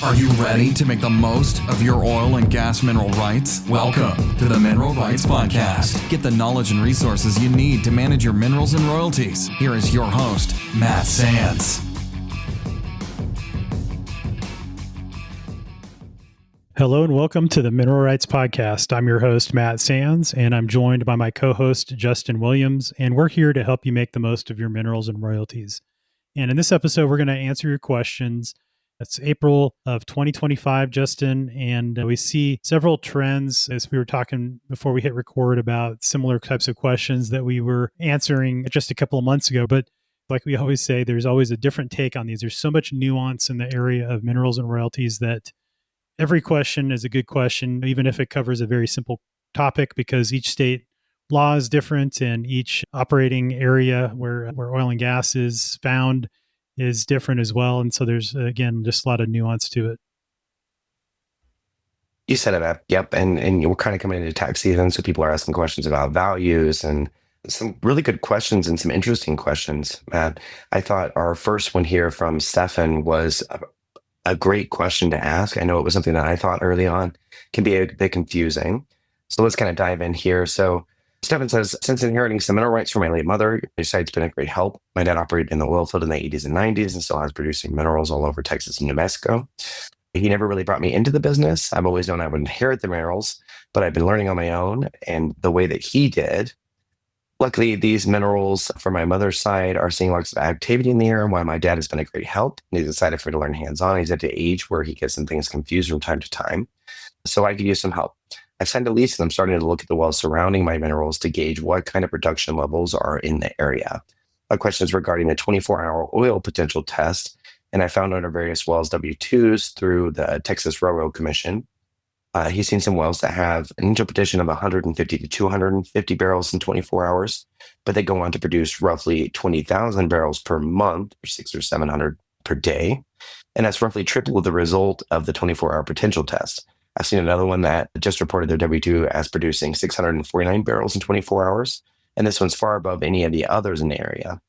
Are you ready to make the most of your oil and gas mineral rights? Welcome to the Mineral Rights Podcast. Get the knowledge and resources you need to manage your minerals and royalties. Here is your host, Matt Sands. Hello and welcome to the Mineral Rights Podcast. I'm your host, Matt Sands, and I'm joined by my co-host, Justin Williams, and we're here to help you make the most of your minerals and royalties. And in this episode, we're going to answer your questions. It's April of 2025, Justin, and we see several trends as we were talking before we hit record about similar types of questions that we were answering just a couple of months ago. But like we always say, there's always a different take on these. There's so much nuance in the area of minerals and royalties that every question is a good question, even if it covers a very simple topic, because each state law is different and each operating area where oil and gas is found is different as well. And so there's, again, just a lot of nuance to it. You set it up. Yep. And we're kind of coming into tax season. So people are asking questions about values and some really good questions and some interesting questions, Matt. I thought our first one here from Stefan was a great question to ask. I know it was something that I thought early on can be a bit confusing. So let's kind of dive in here. So Stefan says, since inheriting some mineral rights from my late mother, your site's been a great help. My dad operated in the oil field in the 80s and 90s and still has producing minerals all over Texas and New Mexico. He never really brought me into the business. I've always known I would inherit the minerals, but I've been learning on my own and the way that he did. Luckily, these minerals from my mother's side are seeing lots of activity in the air, and while my dad has been a great help, and he's excited for me to learn hands-on. He's at the age where he gets some things confused from time to time. So I could use some help. I've signed a lease and I'm starting to look at the wells surrounding my minerals to gauge what kind of production levels are in the area. My question is regarding a 24-hour oil potential test, and I found under various wells W-2s through the Texas Railroad Commission. He's seen some wells that have an interpretation of 150 to 250 barrels in 24 hours, but they go on to produce roughly 20,000 barrels per month, or 600 or 700 per day. And that's roughly triple the result of the 24-hour potential test. I've seen another one that just reported their W-2 as producing 649 barrels in 24 hours, and this one's far above any of the others in the area.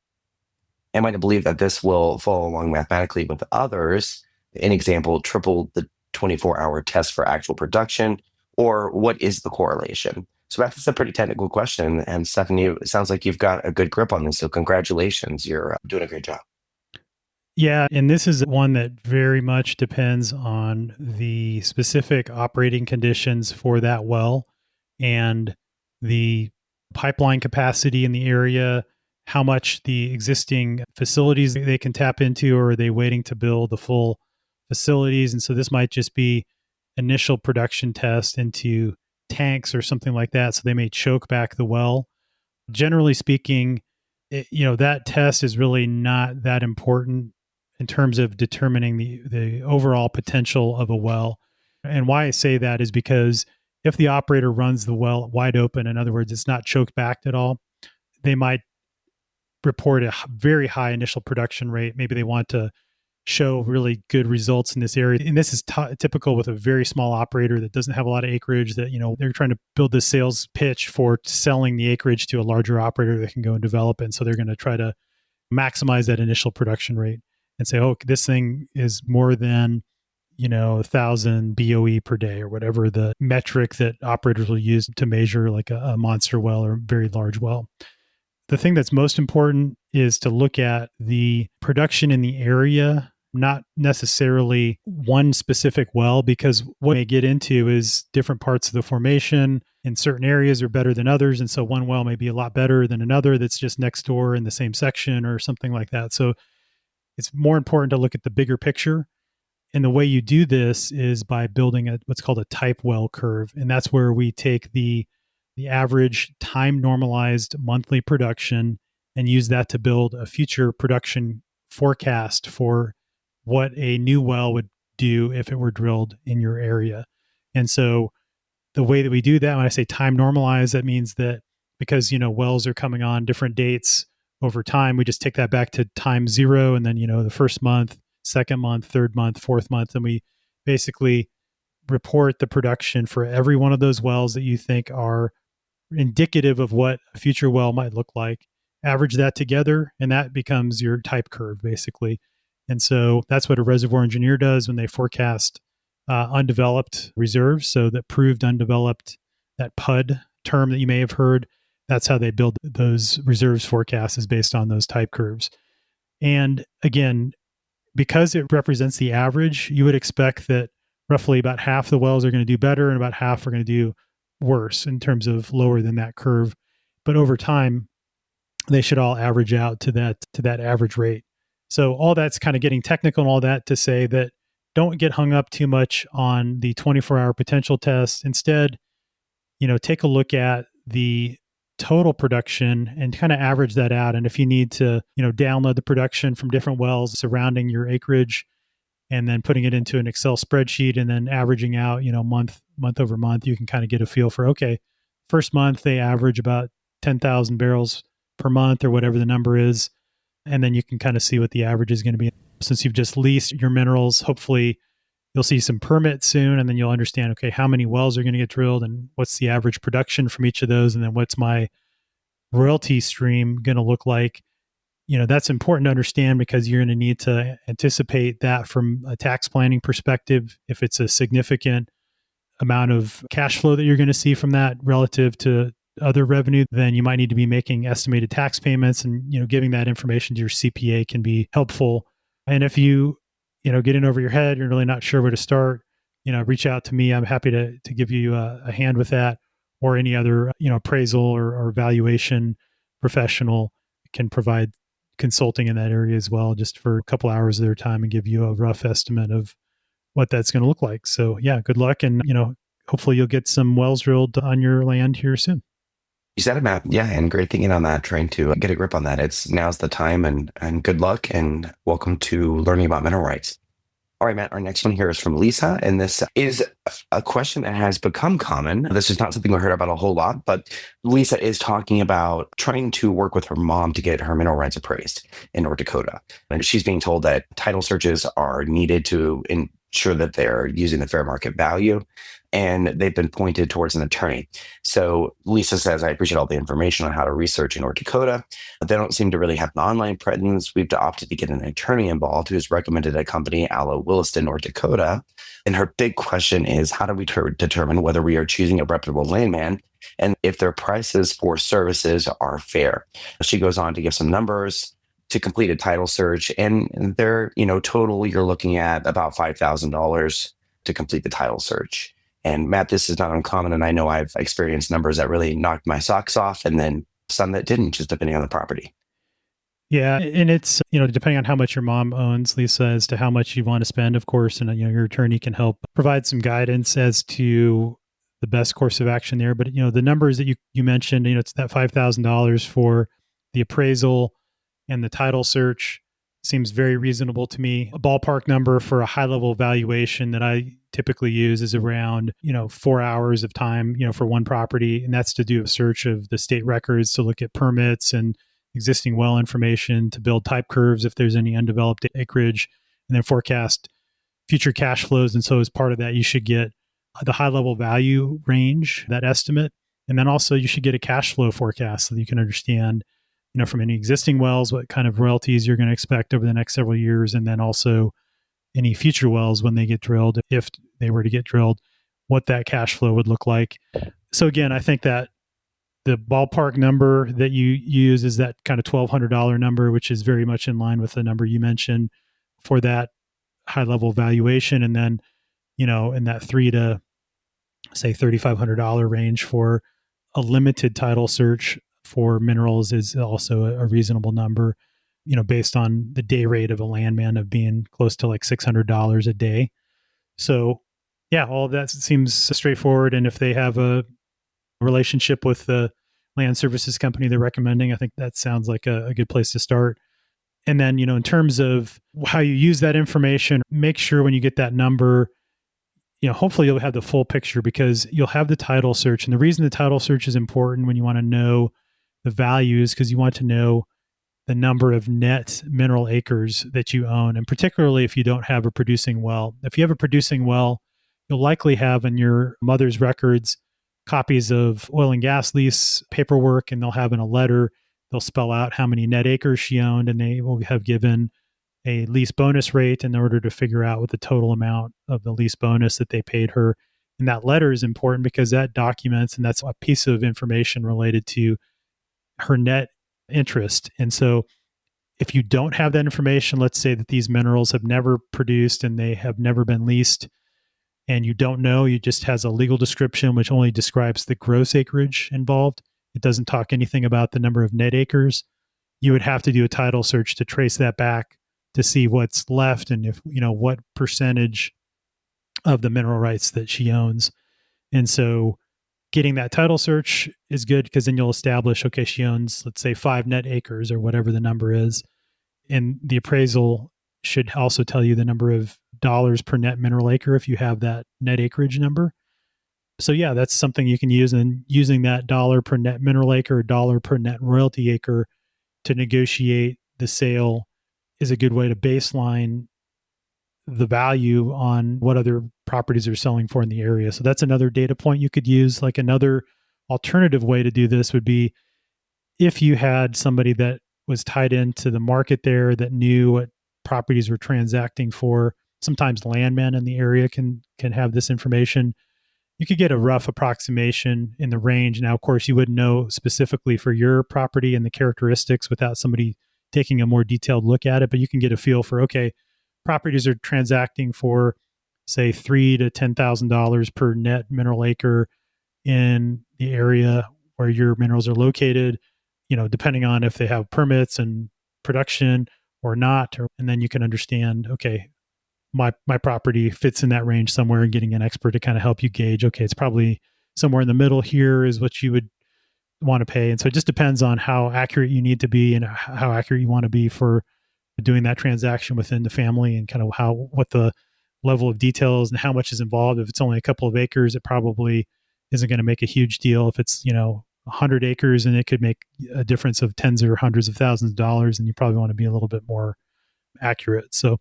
Am I to believe that this will follow along mathematically with others? An example, triple the 24-hour test for actual production, or what is the correlation? So that's a pretty technical question. And Stephanie, it sounds like you've got a good grip on this. So congratulations. You're doing a great job. Yeah, and this is one that very much depends on the specific operating conditions for that well and the pipeline capacity in the area, how much the existing facilities they can tap into, or are they waiting to build the full facilities? And so this might just be initial production test into tanks or something like that. So they may choke back the well. Generally speaking, that test is really not that important in terms of determining the overall potential of a well. And why I say that is because if the operator runs the well wide open, in other words, it's not choked back at all, they might report a very high initial production rate. Maybe they want to show really good results in this area. And this is typical with a very small operator that doesn't have a lot of acreage, that, they're trying to build this sales pitch for selling the acreage to a larger operator that can go and develop it. And so they're going to try to maximize that initial production rate and say, oh, this thing is more than, 1,000 BOE per day, or whatever the metric that operators will use to measure like a monster well or very large well. The thing that's most important is to look at the production in the area, not necessarily one specific well, because what they get into is different parts of the formation in certain areas are better than others. And so one well may be a lot better than another that's just next door in the same section or something like that. So it's more important to look at the bigger picture. And the way you do this is by building what's called a type well curve. And that's where we take the average time normalized monthly production and use that to build a future production forecast for what a new well would do if it were drilled in your area. And so the way that we do that, when I say time normalized, that means that because, wells are coming on different dates over time, we just take that back to time zero. And then, the first month, second month, third month, fourth month, and we basically report the production for every one of those wells that you think are indicative of what a future well might look like, average that together, and that becomes your type curve, basically. And so that's what a reservoir engineer does when they forecast undeveloped reserves. So that proved undeveloped, that PUD term that you may have heard, that's how they build those reserves forecasts, is based on those type curves. And again, because it represents the average, you would expect that roughly about half the wells are going to do better and about half are going to do worse in terms of lower than that curve. But over time, they should all average out to that average rate. So all that's kind of getting technical and all that to say that don't get hung up too much on the 24-hour potential test. Instead, take a look at the total production and kind of average that out. And if you need to, download the production from different wells surrounding your acreage and then putting it into an Excel spreadsheet and then averaging out, month over month, you can kind of get a feel for, okay, first month they average about 10,000 barrels per month or whatever the number is. And then you can kind of see what the average is going to be. Since you've just leased your minerals, hopefully you'll see some permits soon, and then you'll understand, okay, how many wells are going to get drilled and what's the average production from each of those, and then what's my royalty stream going to look like. That's important to understand because you're going to need to anticipate that from a tax planning perspective. If it's a significant amount of cash flow that you're going to see from that relative to other revenue, then you might need to be making estimated tax payments, and giving that information to your CPA can be helpful. And if you get in over your head, you're really not sure where to start, reach out to me. I'm happy to give you a hand with that, or any other appraisal or valuation professional can provide consulting in that area as well, just for a couple hours of their time, and give you a rough estimate of what that's going to look like. So yeah, good luck, and hopefully you'll get some wells drilled on your land here soon. You said it, Matt. Yeah, and great thinking on that, trying to get a grip on that. Now's the time, and good luck, and welcome to learning about mineral rights. All right, Matt, our next one here is from Lisa, and this is a question that has become common. This is not something we heard about a whole lot, but Lisa is talking about trying to work with her mom to get her mineral rights appraised in North Dakota. And she's being told that title searches are needed to ensure that they're using the fair market value, and they've been pointed towards an attorney. So Lisa says, I appreciate all the information on how to research in North Dakota, but they don't seem to really have an online presence. We've opted to get an attorney involved who's recommended a company, Aloe Williston, North Dakota. And her big question is, how do we determine whether we are choosing a reputable landman and if their prices for services are fair? She goes on to give some numbers to complete a title search, and they're, total, you're looking at about $5,000 to complete the title search. And Matt, this is not uncommon, and I know I've experienced numbers that really knocked my socks off, and then some that didn't, just depending on the property. Yeah, and it's, depending on how much your mom owns, Lisa, as to how much you want to spend, of course, and your attorney can help provide some guidance as to the best course of action there. But the numbers that you mentioned, it's that $5,000 for the appraisal and the title search seems very reasonable to me. A ballpark number for a high-level valuation that I typically use is around 4 hours of time for one property, and that's to do a search of the state records, to look at permits and existing well information, to build type curves if there's any undeveloped acreage, and then forecast future cash flows. And so as part of that, you should get the high-level value range, that estimate, and then also you should get a cash flow forecast so that you can understand from any existing wells, what kind of royalties you're going to expect over the next several years. And then also any future wells when they get drilled, if they were to get drilled, what that cash flow would look like. So again, I think that the ballpark number that you use is that kind of $1,200 number, which is very much in line with the number you mentioned for that high level valuation. And then, in that $3,000 to say $3,500 range for a limited title search for minerals is also a reasonable number, based on the day rate of a landman of being close to like $600 a day. So yeah, all of that seems straightforward. And if they have a relationship with the land services company they're recommending, I think that sounds like a good place to start. And then, in terms of how you use that information, make sure when you get that number, hopefully you'll have the full picture, because you'll have the title search. And the reason the title search is important when you want to know the values, because you want to know the number of net mineral acres that you own. And particularly if you don't have a producing well. If you have a producing well, you'll likely have in your mother's records copies of oil and gas lease paperwork, and they'll have in a letter, they'll spell out how many net acres she owned, and they will have given a lease bonus rate in order to figure out what the total amount of the lease bonus that they paid her. And that letter is important because that documents, and that's a piece of information related to her net interest. And so if you don't have that information, let's say that these minerals have never produced and they have never been leased, and you don't know, you just has a legal description which only describes the gross acreage involved. It doesn't talk anything about the number of net acres. You would have to do a title search to trace that back to see what's left and if, what percentage of the mineral rights that she owns. And so getting that title search is good because then you'll establish, okay, she owns, let's say 5 net acres or whatever the number is. And the appraisal should also tell you the number of dollars per net mineral acre if you have that net acreage number. So yeah, that's something you can use. And using that dollar per net mineral acre, dollar per net royalty acre to negotiate the sale is a good way to baseline the value on what other properties are selling for in the area. So that's another data point you could use. Like another alternative way to do this would be if you had somebody that was tied into the market there that knew what properties were transacting for. Sometimes landmen in the area can have this information. You could get a rough approximation in the range. Now, of course, you wouldn't know specifically for your property and the characteristics without somebody taking a more detailed look at it, but you can get a feel for, okay, properties are transacting for, say, $3,000 to $10,000 per net mineral acre in the area where your minerals are located, depending on if they have permits and production or not. And then you can understand, okay, my property fits in that range somewhere, and getting an expert to kind of help you gauge, okay, it's probably somewhere in the middle here is what you would want to pay. And so it just depends on how accurate you need to be and how accurate you want to be for doing that transaction within the family, and kind of what the level of details and how much is involved. If it's only a couple of acres, it probably isn't going to make a huge deal. If it's, 100 acres and it could make a difference of tens or hundreds of thousands of dollars, and you probably want to be a little bit more accurate. So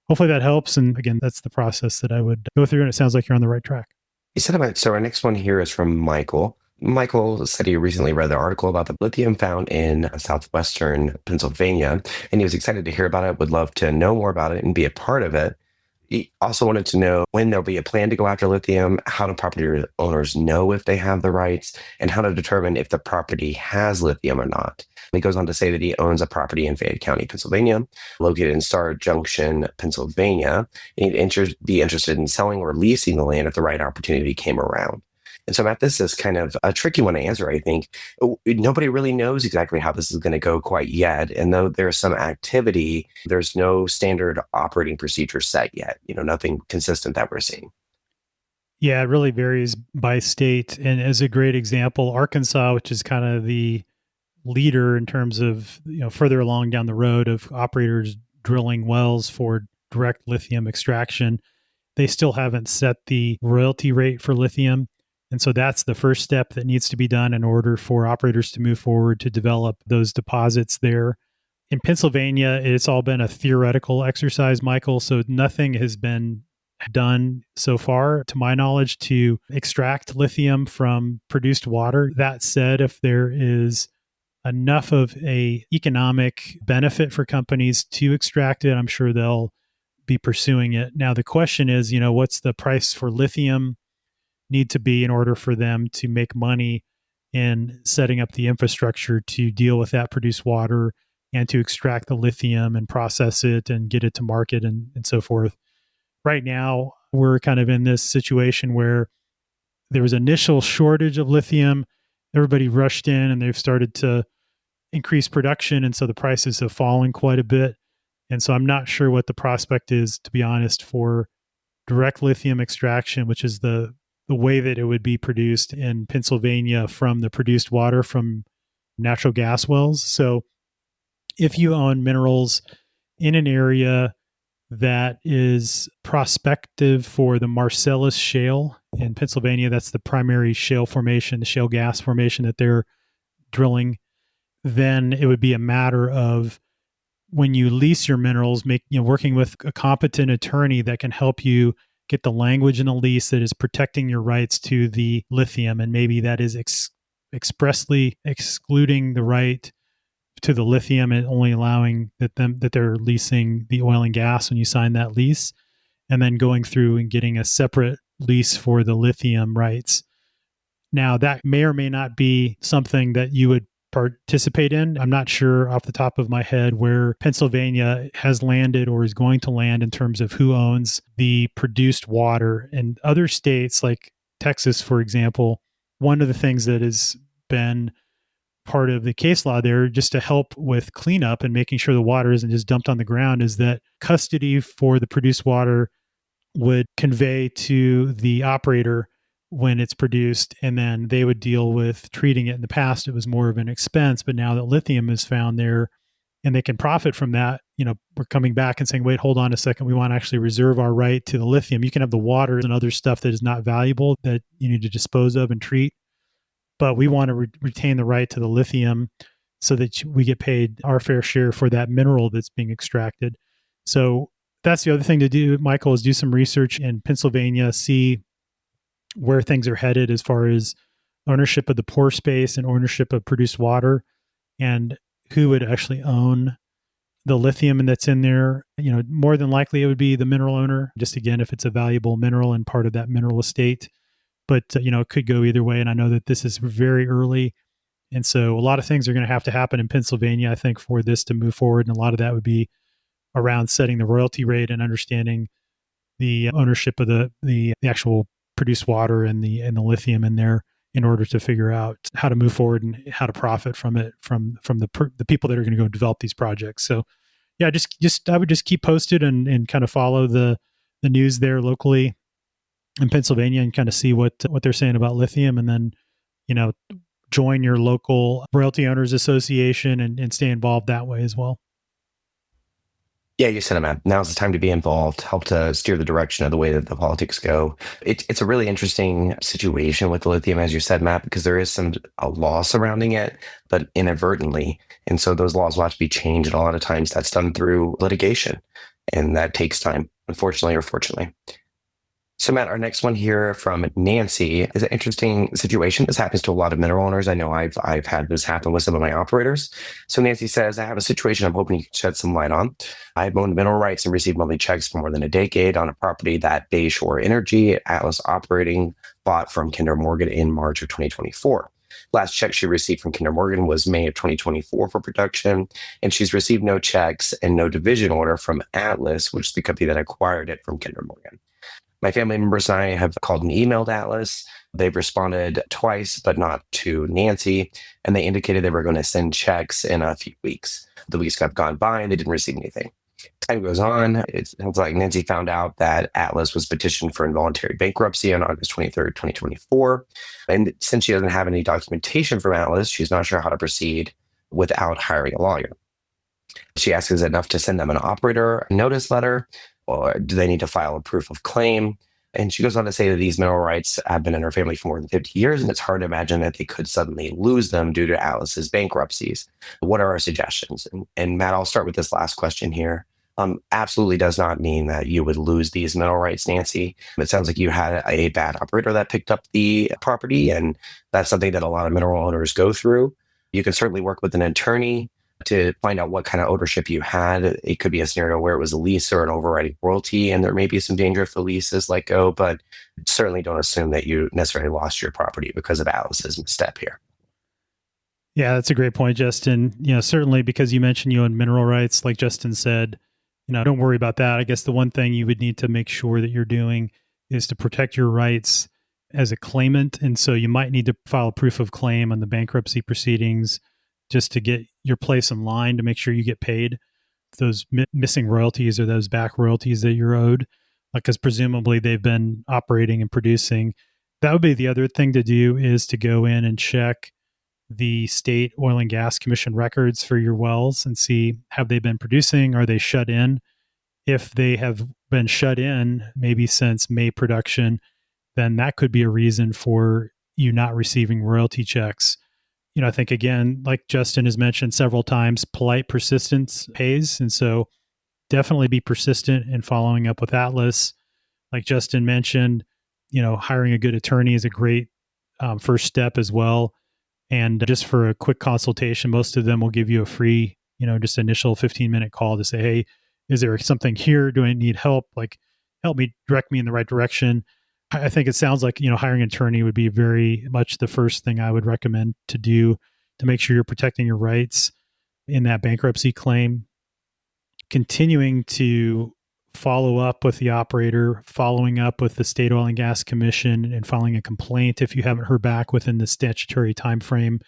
hopefully that helps. And again, that's the process that I would go through. And it sounds like you're on the right track. You said about, so our next one here is from Michael. Michael said he recently read the article about the lithium found in southwestern Pennsylvania, and he was excited to hear about it, would love to know more about it and be a part of it. He also wanted to know when there'll be a plan to go after lithium, how do property owners know if they have the rights, and how to determine if the property has lithium or not. He goes on to say that he owns a property in Fayette County, Pennsylvania, located in Star Junction, Pennsylvania, and he'd be interested in selling or leasing the land if the right opportunity came around. And so, Matt, this is kind of a tricky one to answer, I think. Nobody really knows exactly how this is going to go quite yet. And though there's some activity, there's no standard operating procedure set yet, nothing consistent that we're seeing. Yeah, it really varies by state. And as a great example, Arkansas, which is kind of the leader in terms of, further along down the road of operators drilling wells for direct lithium extraction, they still haven't set the royalty rate for lithium. And so that's the first step that needs to be done in order for operators to move forward to develop those deposits there. In Pennsylvania, it's all been a theoretical exercise, Michael. So nothing has been done so far, to my knowledge, to extract lithium from produced water. That said, if there is enough of a economic benefit for companies to extract it, I'm sure they'll be pursuing it. Now, the question is, what's the price for lithium need to be in order for them to make money in setting up the infrastructure to deal with that produced water and to extract the lithium and process it and get it to market and so forth. Right now, we're kind of in this situation where there was initial shortage of lithium. Everybody rushed in and they've started to increase production. And so the prices have fallen quite a bit. And so I'm not sure what the prospect is, to be honest, for direct lithium extraction, which is the way that it would be produced in Pennsylvania from the produced water from natural gas wells. So if you own minerals in an area that is prospective for the Marcellus Shale in Pennsylvania, that's the primary shale formation, the shale gas formation that they're drilling, then it would be a matter of, when you lease your minerals, working with a competent attorney that can help you get the language in the lease that is protecting your rights to the lithium. And maybe that is expressly excluding the right to the lithium and only allowing that they're leasing the oil and gas when you sign that lease, and then going through and getting a separate lease for the lithium rights. Now, that may or may not be something that you would participate in. I'm not sure off the top of my head where Pennsylvania has landed or is going to land in terms of who owns the produced water. In other states like Texas, for example, one of the things that has been part of the case law there, just to help with cleanup and making sure the water isn't just dumped on the ground, is that custody for the produced water would convey to the operator when it's produced, and then they would deal with treating it. In the past, it was more of an expense, but now that lithium is found there and they can profit from that, we're coming back and saying, wait, hold on a second. We want to actually reserve our right to the lithium. You can have the water and other stuff that is not valuable that you need to dispose of and treat, but we want to retain the right to the lithium so that we get paid our fair share for that mineral that's being extracted. So that's the other thing to do, Michael, is do some research in Pennsylvania, see where things are headed as far as ownership of the pore space and ownership of produced water, and who would actually own the lithium that's in there. More than likely it would be the mineral owner, just again, if it's a valuable mineral and part of that mineral estate. But, it could go either way. And I know that this is very early. And so a lot of things are going to happen in Pennsylvania, I think, for this to move forward. And a lot of that would be around setting the royalty rate and understanding the ownership of the actual produced water and the lithium in there, in order to figure out how to move forward and how to profit from it from the people that are going to go develop these projects. So yeah, just I would just keep posted and kind of follow the news there locally in Pennsylvania and kind of see what they're saying about lithium, and then join your local royalty owners association and stay involved that way as well. Yeah, you said it, man. Now's the time to be involved, help to steer the direction of the way that the politics go. It's a really interesting situation with the lithium, as you said, Matt, because there is a law surrounding it, but inadvertently. And so those laws will have to be changed. And a lot of times that's done through litigation, and that takes time, unfortunately or fortunately. So, Matt, our next one here from Nancy is an interesting situation. This happens to a lot of mineral owners. I know I've had this happen with some of my operators. So Nancy says, I have a situation I'm hoping you can shed some light on. I've owned mineral rights and received monthly checks for more than a decade on a property that Bayshore Energy, Atlas Operating, bought from Kinder Morgan in March of 2024. Last check she received from Kinder Morgan was May of 2024 for production, and she's received no checks and no division order from Atlas, which is the company that acquired it from Kinder Morgan. My family members and I have called and emailed Atlas. They've responded twice, but not to Nancy, and they indicated they were going to send checks in a few weeks. The weeks have gone by and they didn't receive anything. Time goes on. It sounds like Nancy found out that Atlas was petitioned for involuntary bankruptcy on August 23rd, 2024. And since she doesn't have any documentation from Atlas, she's not sure how to proceed without hiring a lawyer. She asks, is it enough to send them an operator notice letter, or do they need to file a proof of claim? And she goes on to say that these mineral rights have been in her family for more than 50 years, and it's hard to imagine that they could suddenly lose them due to Atlas's bankruptcies. What are our suggestions? And Matt, I'll start with this last question here. Absolutely does not mean that you would lose these mineral rights, Nancy. It sounds like you had a bad operator that picked up the property, and that's something that a lot of mineral owners go through. You can certainly work with an attorney to find out what kind of ownership you had. It could be a scenario where it was a lease or an overriding royalty, and there may be some danger if the lease is let go, but certainly don't assume that you necessarily lost your property because of Atlas's misstep here. Yeah, that's a great point, Justin. Certainly because you mentioned you own mineral rights, like Justin said, don't worry about that. I guess the one thing you would need to make sure that you're doing is to protect your rights as a claimant. And so you might need to file a proof of claim on the bankruptcy proceedings just to get your place in line to make sure you get paid those missing royalties or those back royalties that you're owed, because presumably they've been operating and producing. That would be the other thing to do, is to go in and check the state oil and gas commission records for your wells and see, have they been producing? Are they shut in? If they have been shut in, maybe since May production, then that could be a reason for you not receiving royalty checks. I think, again, like Justin has mentioned several times, polite persistence pays. And so definitely be persistent in following up with Atlas. Like Justin mentioned, hiring a good attorney is a great first step as well. And just for a quick consultation, most of them will give you a free, just initial 15-minute call to say, hey, is there something here? Do I need help? Like, help me, direct me in the right direction. I think it sounds like, hiring an attorney would be very much the first thing I would recommend to do to make sure you're protecting your rights in that bankruptcy claim. Continuing to follow up with the operator, following up with the State Oil and Gas Commission, and filing a complaint if you haven't heard back within the statutory time frame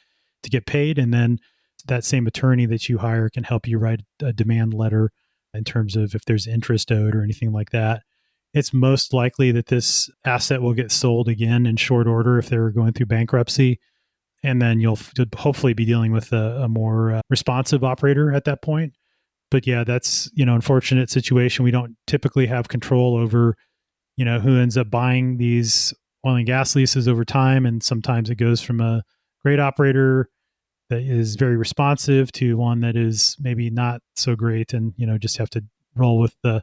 to get paid. And then that same attorney that you hire can help you write a demand letter in terms of if there's interest owed or anything like that. It's most likely that this asset will get sold again in short order if they're going through bankruptcy. And then you'll hopefully be dealing with a more responsive operator at that point. But yeah, that's, unfortunate situation. We don't typically have control over, who ends up buying these oil and gas leases over time. And sometimes it goes from a great operator that is very responsive to one that is maybe not so great, and, just have to roll with the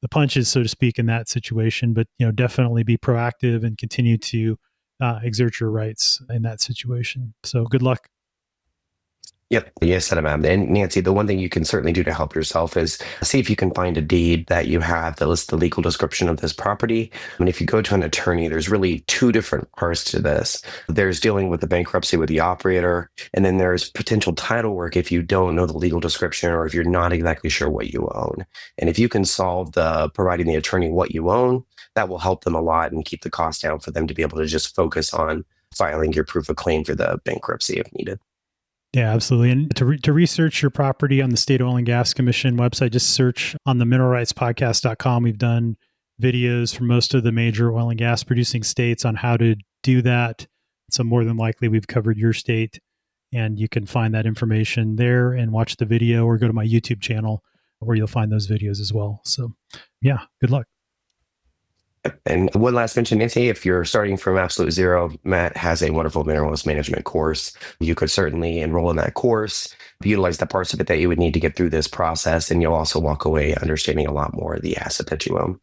punches, so to speak, in that situation. But, definitely be proactive and continue to exert your rights in that situation. So good luck. Yep. Yes, ma'am. And Nancy, the one thing you can certainly do to help yourself is see if you can find a deed that you have that lists the legal description of this property. And if you go to an attorney, there's really two different parts to this. There's dealing with the bankruptcy with the operator, and then there's potential title work if you don't know the legal description or if you're not exactly sure what you own. And if you can solve the providing the attorney what you own, that will help them a lot and keep the cost down for them to be able to just focus on filing your proof of claim for the bankruptcy if needed. Yeah, absolutely. And to research your property on the State Oil and Gas Commission website, just search on the mineralrightspodcast.com. We've done videos for most of the major oil and gas producing states on how to do that. So more than likely we've covered your state, and you can find that information there and watch the video, or go to my YouTube channel where you'll find those videos as well. So yeah, good luck. And one last mention, Nancy, if you're starting from absolute zero, Matt has a wonderful minerals management course. You could certainly enroll in that course, utilize the parts of it that you would need to get through this process, and you'll also walk away understanding a lot more of the asset that you own.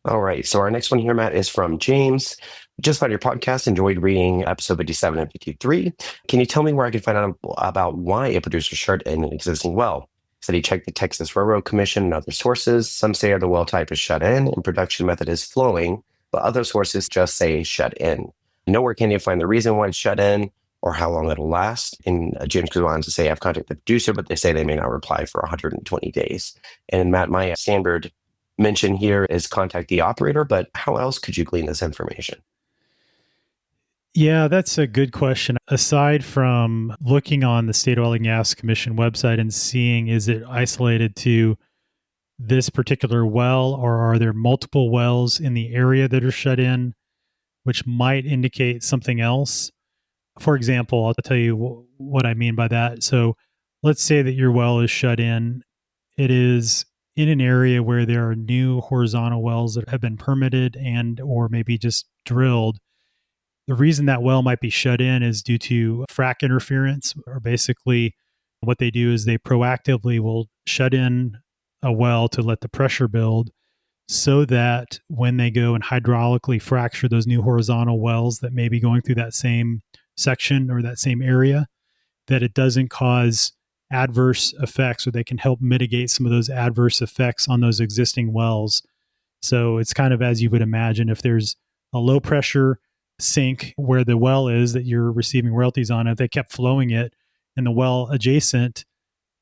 All right. So our next one here, Matt, is from James. Just found your podcast. Enjoyed reading episode 57 and 53. Can you tell me where I can find out about why a producer shut in an existing well? Said he checked the Texas Railroad Commission and other sources. Some say the well type is shut in and production method is flowing, but other sources just say shut in. Nowhere can you find the reason why it's shut in or how long it'll last. And James goes on to say, I've contacted the producer, but they say they may not reply for 120 days. And Matt, my standard mention here is contact the operator, but how else could you glean this information? Yeah, that's a good question. Aside from looking on the State Oil and Gas Commission website and seeing, is it isolated to this particular well, or are there multiple wells in the area that are shut in, which might indicate something else? For example, I'll tell you what I mean by that. So let's say that your well is shut in. It is in an area where there are new horizontal wells that have been permitted and or maybe just drilled. The reason that well might be shut in is due to frac interference, or basically what they do is they proactively will shut in a well to let the pressure build, so that when they go and hydraulically fracture those new horizontal wells that may be going through that same section or that same area, that it doesn't cause adverse effects, or they can help mitigate some of those adverse effects on those existing wells. So it's kind of as you would imagine, if there's a low pressure sink where the well is that you're receiving royalties on, if they kept flowing it and the well adjacent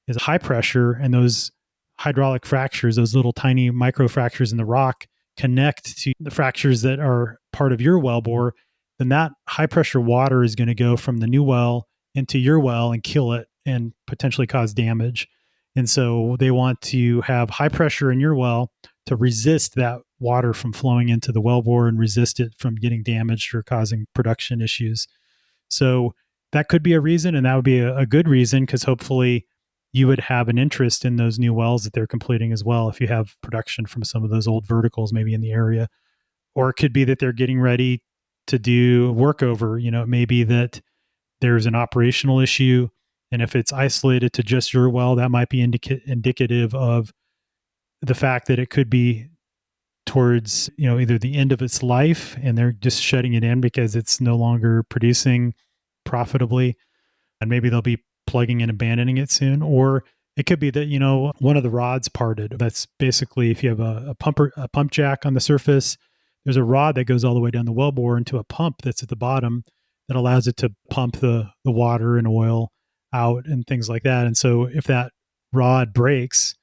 is high pressure, and those hydraulic fractures, those little tiny micro fractures in the rock, connect to the fractures that are part of your well bore, then that high pressure water is going to go from the new well into your well and kill it and potentially cause damage. And so they want to have high pressure in your well to resist that water from flowing into the wellbore and resist it from getting damaged or causing production issues. So that could be a reason, and that would be a good reason, because hopefully you would have an interest in those new wells that they're completing as well if you have production from some of those old verticals maybe in the area. Or it could be that they're getting ready to do workover. It may be that there's an operational issue, and if it's isolated to just your well, that might be indicative of the fact that it could be towards either the end of its life and they're just shutting it in because it's no longer producing, profitably, and maybe they'll be plugging and abandoning it soon. Or it could be that, one of the rods parted. That's basically if you have a pump jack on the surface, there's a rod that goes all the way down the wellbore into a pump that's at the bottom that allows it to pump the water and oil out and things like that. And so if that rod breaks,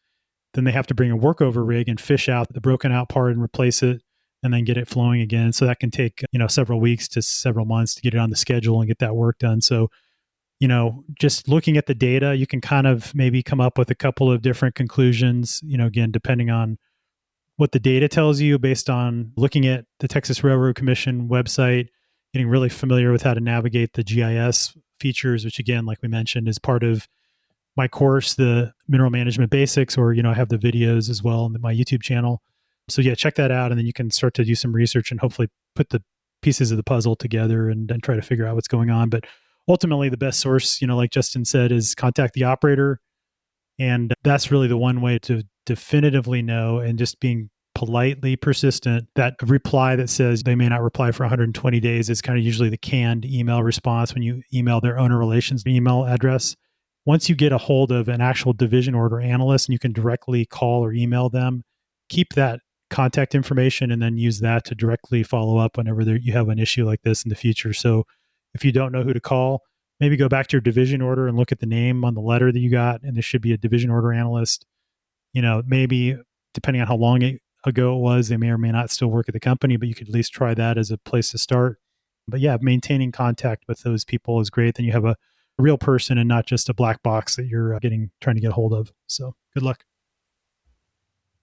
then they have to bring a workover rig and fish out the broken out part and replace it and then get it flowing again. So that can take, several weeks to several months to get it on the schedule and get that work done. So, just looking at the data, you can kind of maybe come up with a couple of different conclusions, again, depending on what the data tells you based on looking at the Texas Railroad Commission website, getting really familiar with how to navigate the GIS features, which again, like we mentioned, is part of my course, the Mineral Management Basics, or, I have the videos as well on my YouTube channel. So yeah, check that out. And then you can start to do some research and hopefully put the pieces of the puzzle together and try to figure out what's going on. But ultimately, the best source, like Justin said, is contact the operator. And that's really the one way to definitively know, and just being politely persistent. That reply that says they may not reply for 120 days is kind of usually the canned email response when you email their owner relations email address. Once you get a hold of an actual division order analyst and you can directly call or email them, keep that contact information and then use that to directly follow up whenever you have an issue like this in the future. So if you don't know who to call, maybe go back to your division order and look at the name on the letter that you got, and there should be a division order analyst. Maybe depending on how long ago it was, they may or may not still work at the company, but you could at least try that as a place to start. But yeah, maintaining contact with those people is great. Then you have a real person and not just a black box that you're trying to get a hold of. So good luck.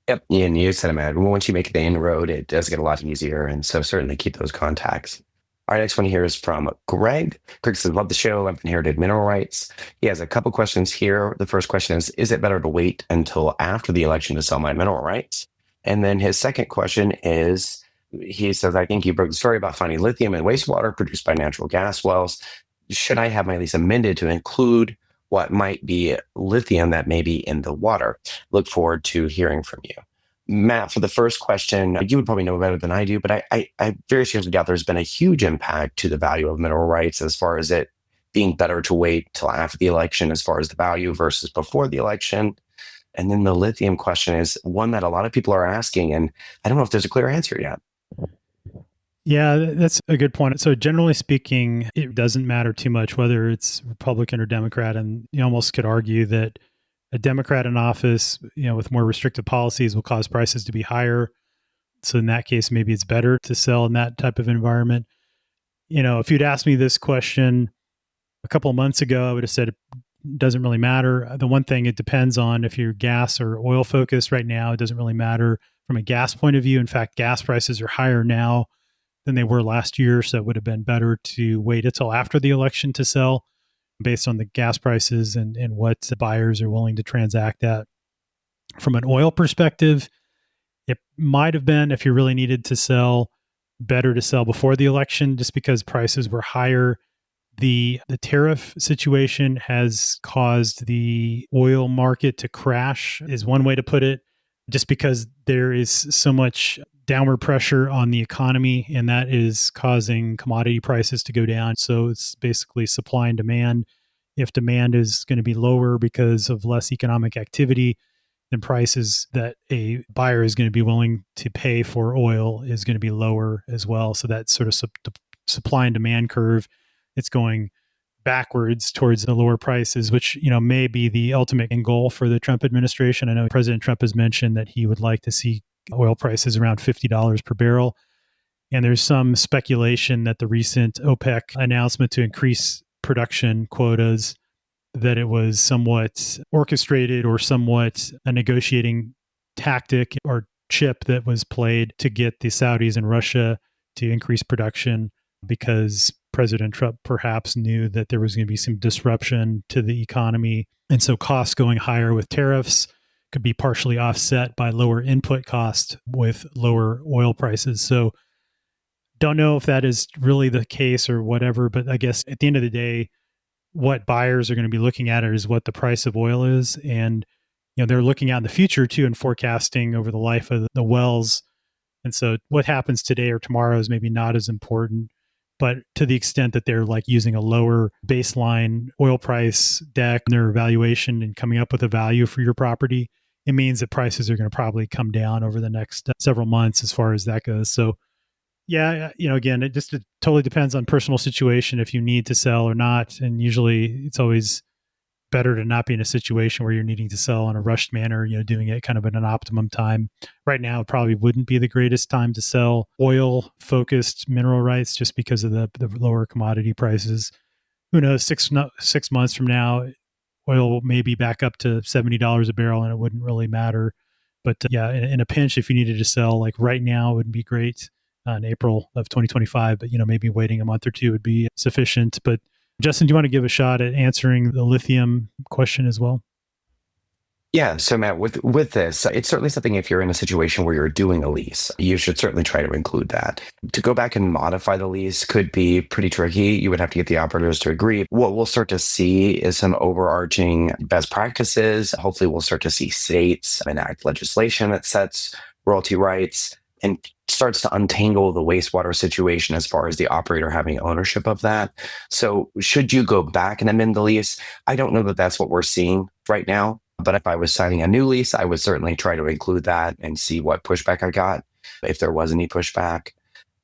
Yep. Yeah, and you said it, man. Once you make the inroad, it does get a lot easier. And so certainly keep those contacts. Our next one here is from Greg. Greg says, love the show. I've inherited mineral rights. He has a couple questions here. The first question is it better to wait until after the election to sell my mineral rights? And then his second question is, he says, I think you broke the story about finding lithium in wastewater produced by natural gas wells. Should I have my lease amended to include what might be lithium that may be in the water? Look forward to hearing from you. Matt, for the first question, you would probably know better than I do, but I very seriously doubt there's been a huge impact to the value of mineral rights as far as it being better to wait till after the election as far as the value versus before the election. And then the lithium question is one that a lot of people are asking, and I don't know if there's a clear answer yet. Yeah, that's a good point. So generally speaking, it doesn't matter too much whether it's Republican or Democrat. And you almost could argue that a Democrat in office, with more restrictive policies will cause prices to be higher. So in that case, maybe it's better to sell in that type of environment. If you'd asked me this question a couple of months ago, I would have said it doesn't really matter. The one thing it depends on, if you're gas or oil focused right now, it doesn't really matter from a gas point of view. In fact, gas prices are higher now than they were last year. So it would have been better to wait until after the election to sell based on the gas prices and what the buyers are willing to transact at. From an oil perspective, it might have been, if you really needed to sell, better to sell before the election just because prices were higher. The tariff situation has caused the oil market to crash, is one way to put it, just because there is so much downward pressure on the economy, and that is causing commodity prices to go down. So it's basically supply and demand. If demand is going to be lower because of less economic activity, then prices that a buyer is going to be willing to pay for oil is going to be lower as well. So that sort of supply and demand curve, it's going backwards towards the lower prices, which may be the ultimate end goal for the Trump administration. I know President Trump has mentioned that he would like to see oil prices around $50 per barrel. And there's some speculation that the recent OPEC announcement to increase production quotas, that it was somewhat orchestrated or somewhat a negotiating tactic or chip that was played to get the Saudis and Russia to increase production, because President Trump perhaps knew that there was going to be some disruption to the economy. And so costs going higher with tariffs could be partially offset by lower input costs with lower oil prices. So don't know if that is really the case or whatever, but I guess at the end of the day, what buyers are going to be looking at is what the price of oil is. And, they're looking out in the future too and forecasting over the life of the wells. And so what happens today or tomorrow is maybe not as important. But to the extent that they're like using a lower baseline oil price deck in their evaluation and coming up with a value for your property, it means that prices are going to probably come down over the next several months as far as that goes. So yeah, again, it totally depends on personal situation if you need to sell or not. And usually it's always better to not be in a situation where you're needing to sell in a rushed manner, doing it kind of at an optimum time. Right now, it probably wouldn't be the greatest time to sell oil focused mineral rights just because of the lower commodity prices. Who knows, 6 months from now, oil may be back up to $70 a barrel and it wouldn't really matter. But yeah, in a pinch, if you needed to sell like right now, it would be great in April of 2025. But, maybe waiting a month or two would be sufficient. But Justin, do you want to give a shot at answering the lithium question as well? Yeah. So Matt, with this, it's certainly something if you're in a situation where you're doing a lease, you should certainly try to include that. To go back and modify the lease could be pretty tricky. You would have to get the operators to agree. What we'll start to see is some overarching best practices. Hopefully we'll start to see states enact legislation that sets royalty rights and starts to untangle the wastewater situation as far as the operator having ownership of that. So should you go back and amend the lease? I don't know that that's what we're seeing right now. But if I was signing a new lease, I would certainly try to include that and see what pushback I got, if there was any pushback.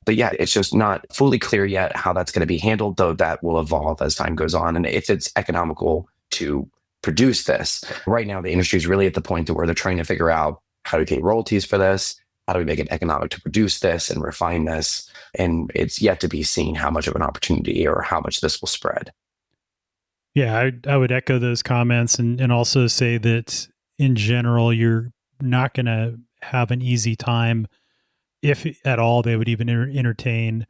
But yeah, it's just not fully clear yet how that's going to be handled, though that will evolve as time goes on. And if it's economical to produce this, right now the industry is really at the point where they're trying to figure out how to get royalties for this, how do we make it economic to produce this and refine this? And it's yet to be seen how much of an opportunity or how much this will spread. Yeah, I would echo those comments and also say that in general, you're not going to have an easy time, if at all they would even entertain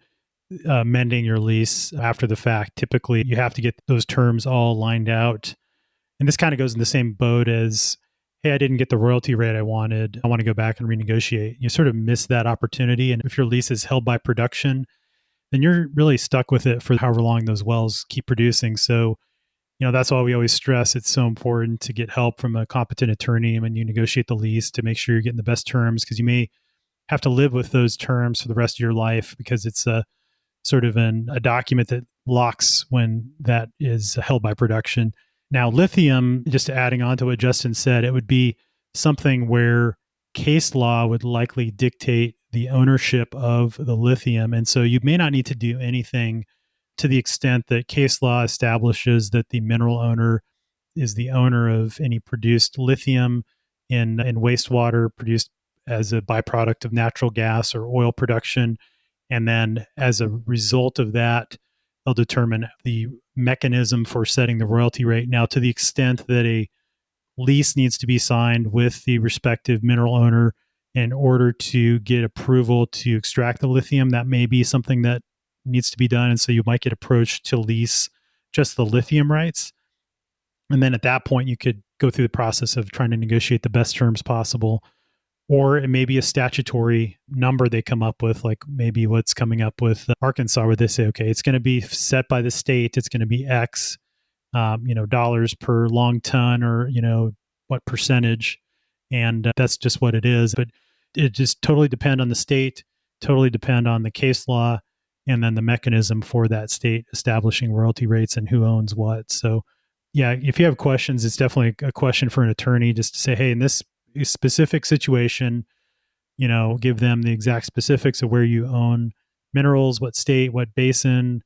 mending your lease after the fact. Typically, you have to get those terms all lined out. And this kind of goes in the same boat as, hey, I didn't get the royalty rate I wanted. I want to go back and renegotiate. You sort of miss that opportunity. And if your lease is held by production, then you're really stuck with it for however long those wells keep producing. So that's why we always stress it's so important to get help from a competent attorney when you negotiate the lease to make sure you're getting the best terms, because you may have to live with those terms for the rest of your life because it's a sort of a document that locks when that is held by production. Now, lithium, just adding on to what Justin said, it would be something where case law would likely dictate the ownership of the lithium. And so you may not need to do anything to the extent that case law establishes that the mineral owner is the owner of any produced lithium in wastewater produced as a byproduct of natural gas or oil production. And then as a result of that, they'll determine the mechanism for setting the royalty rate. Now, to the extent that a lease needs to be signed with the respective mineral owner in order to get approval to extract the lithium, that may be something that needs to be done. And so you might get approached to lease just the lithium rights. And then at that point, you could go through the process of trying to negotiate the best terms possible. Or it may be a statutory number they come up with, like maybe what's coming up with Arkansas, where they say, okay, it's going to be set by the state. It's going to be X, dollars per long ton, or, what percentage. And that's just what it is. But it just totally depend on the state, totally depend on the case law, and then the mechanism for that state establishing royalty rates and who owns what. So yeah, if you have questions, it's definitely a question for an attorney just to say, hey, in this specific situation, give them the exact specifics of where you own minerals, what state, what basin,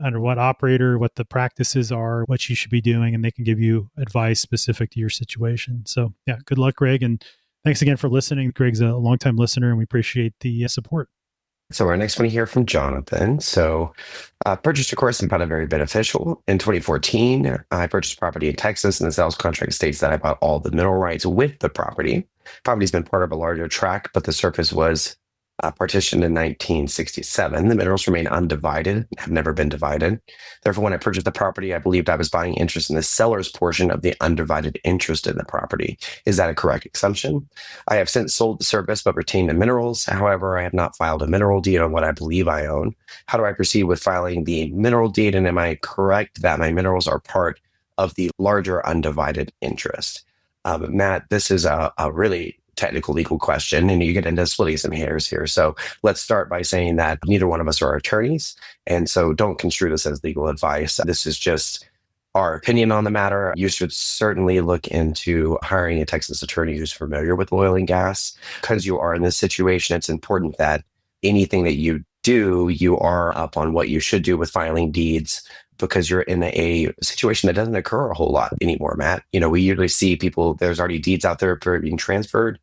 under what operator, what the practices are, what you should be doing, and they can give you advice specific to your situation. So yeah, good luck, Greg. And thanks again for listening. Greg's a longtime listener and we appreciate the support. So our next one here from Jonathan. So purchase, of course, and found it very beneficial. In 2014, I purchased property in Texas, and the sales contract states that I bought all the mineral rights with the property. Property's been part of a larger tract, but the surface was partitioned in 1967. The minerals remain undivided, have never been divided. Therefore, when I purchased the property, I believed I was buying interest in the seller's portion of the undivided interest in the property. Is that a correct assumption? I have since sold the surface but retained the minerals. However, I have not filed a mineral deed on what I believe I own. How do I proceed with filing the mineral deed? And am I correct that my minerals are part of the larger undivided interest? Matt, this is a really technical legal question, and you get into splitting some hairs here. So let's start by saying that neither one of us are attorneys. And so don't construe this as legal advice. This is just our opinion on the matter. You should certainly look into hiring a Texas attorney who's familiar with oil and gas. Because you are in this situation, it's important that anything that you do, you are up on what you should do with filing deeds, because you're in a situation that doesn't occur a whole lot anymore, Matt. We usually see people, there's already deeds out there for being transferred.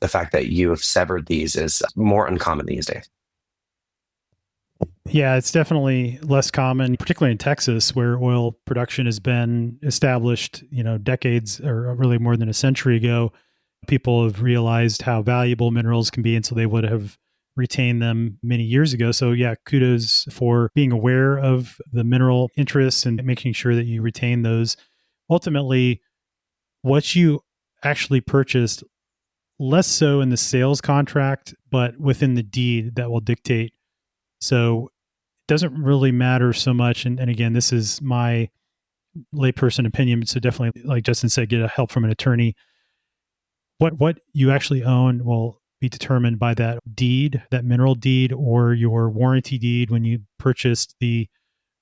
The fact that you have severed these is more uncommon these days. Yeah, it's definitely less common, particularly in Texas, where oil production has been established, decades or really more than a century ago. People have realized how valuable minerals can be, and so they would have retained them many years ago. So yeah, kudos for being aware of the mineral interests and making sure that you retain those. Ultimately, what you actually purchased, less so in the sales contract, but within the deed that will dictate. So doesn't really matter so much. And again, this is my layperson opinion. So definitely, like Justin said, get help from an attorney. What you actually own will be determined by that deed, that mineral deed, or your warranty deed when you purchased the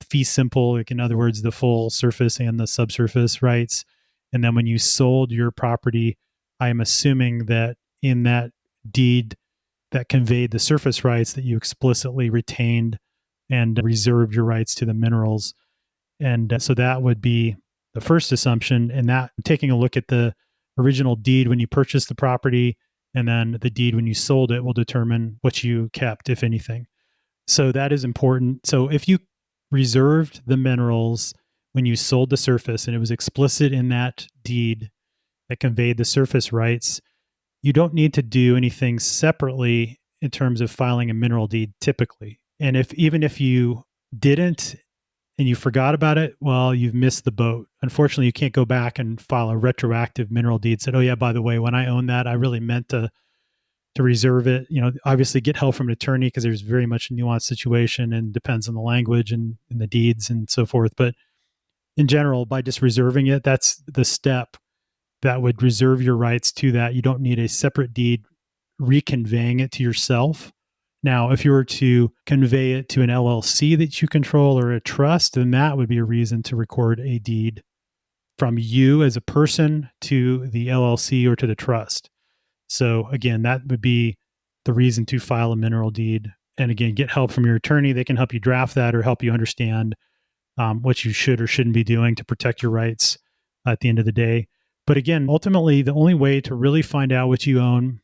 fee simple, like in other words, the full surface and the subsurface rights. And then when you sold your property, I am assuming that in that deed that conveyed the surface rights, that you explicitly retained and reserved your rights to the minerals. And so that would be the first assumption. And that, taking a look at the original deed when you purchased the property and then the deed when you sold it, will determine what you kept, if anything. So that is important. So if you reserved the minerals when you sold the surface and it was explicit in that deed that conveyed the surface rights, you don't need to do anything separately in terms of filing a mineral deed typically. And even if you didn't and you forgot about it, well, you've missed the boat. Unfortunately, you can't go back and file a retroactive mineral deed. Said, oh yeah, by the way, when I owned that, I really meant to reserve it. Obviously get help from an attorney because there's very much a nuanced situation and depends on the language and the deeds and so forth. But in general, by just reserving it, that's the step that would reserve your rights to that. You don't need a separate deed reconveying it to yourself. Now, if you were to convey it to an LLC that you control or a trust, then that would be a reason to record a deed from you as a person to the LLC or to the trust. So again, that would be the reason to file a mineral deed. And again, get help from your attorney. They can help you draft that or help you understand what you should or shouldn't be doing to protect your rights at the end of the day. But again, ultimately, the only way to really find out what you own,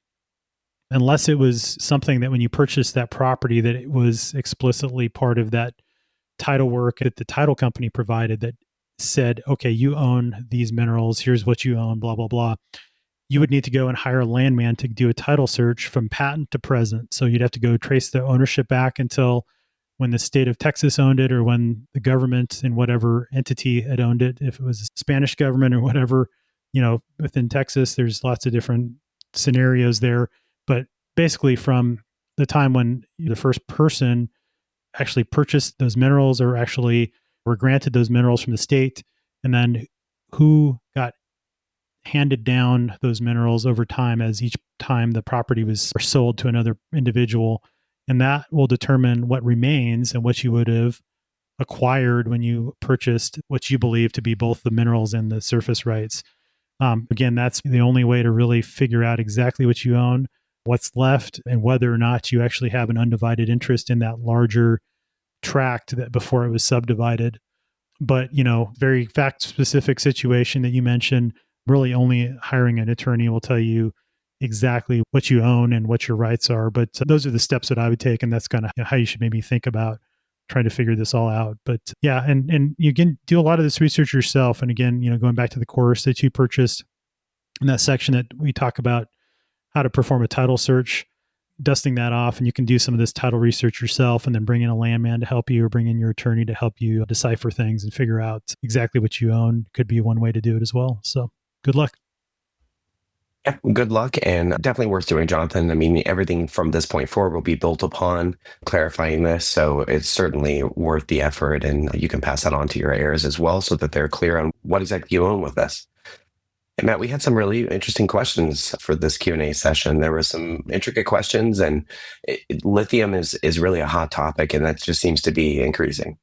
unless it was something that when you purchased that property, that it was explicitly part of that title work that the title company provided that said, okay, you own these minerals, here's what you own, blah, blah, blah. You would need to go and hire a landman to do a title search from patent to present. So you'd have to go trace the ownership back until when the state of Texas owned it or when the government in whatever entity had owned it. If it was the Spanish government or whatever, within Texas, there's lots of different scenarios there. But basically from the time when the first person actually purchased those minerals or actually were granted those minerals from the state, and then who got handed down those minerals over time as each time the property was sold to another individual. And that will determine what remains and what you would have acquired when you purchased what you believe to be both the minerals and the surface rights. Again, that's the only way to really figure out exactly what you own, what's left, and whether or not you actually have an undivided interest in that larger tract that before it was subdivided. But, very fact-specific situation that you mentioned, really only hiring an attorney will tell you exactly what you own and what your rights are. But those are the steps that I would take, and that's kind of how you should maybe think about trying to figure this all out. But yeah, and you can do a lot of this research yourself. And again, going back to the course that you purchased, in that section that we talk about how to perform a title search, dusting that off, and you can do some of this title research yourself and then bring in a landman to help you or bring in your attorney to help you decipher things and figure out exactly what you own. Could be one way to do it as well. So good luck. Yeah, good luck, and definitely worth doing, Jonathan. I mean, everything from this point forward will be built upon clarifying this. So it's certainly worth the effort, and you can pass that on to your heirs as well so that they're clear on what exactly you own with this. And Matt, we had some really interesting questions for this Q&A session. There were some intricate questions, and lithium is really a hot topic, and that just seems to be increasing.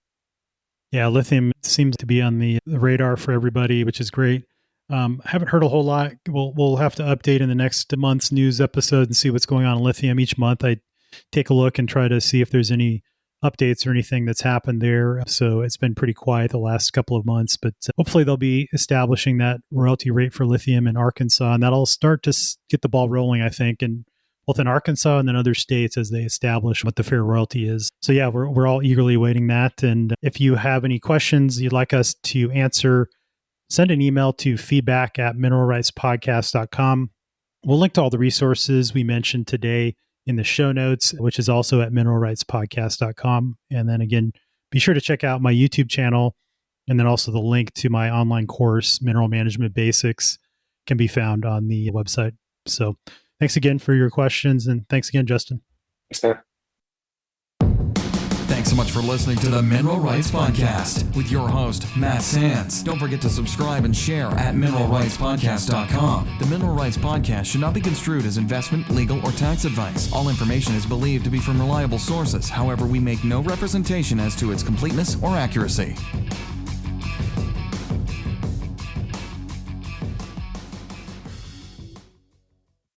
Yeah, lithium seems to be on the radar for everybody, which is great. Haven't heard a whole lot. We'll have to update in the next month's news episode and see what's going on in lithium. Each month, I take a look and try to see if there's any updates or anything that's happened there. So it's been pretty quiet the last couple of months, but hopefully they'll be establishing that royalty rate for lithium in Arkansas, and that'll start to get the ball rolling, I think, and both in Arkansas and then other states as they establish what the fair royalty is. So yeah, we're all eagerly awaiting that. And if you have any questions you'd like us to answer, send an email to feedback@mineralrightspodcast.com. We'll link to all the resources we mentioned today in the show notes, which is also at mineralrightspodcast.com. And then again, be sure to check out my YouTube channel, and then also the link to my online course, Mineral Management Basics, can be found on the website. So thanks again for your questions, and thanks again, Justin. Thanks, Matt. Thanks so much for listening to the Mineral Rights Podcast with your host, Matt Sands. Don't forget to subscribe and share at mineralrightspodcast.com. The Mineral Rights Podcast should not be construed as investment, legal, or tax advice. All information is believed to be from reliable sources. However, we make no representation as to its completeness or accuracy.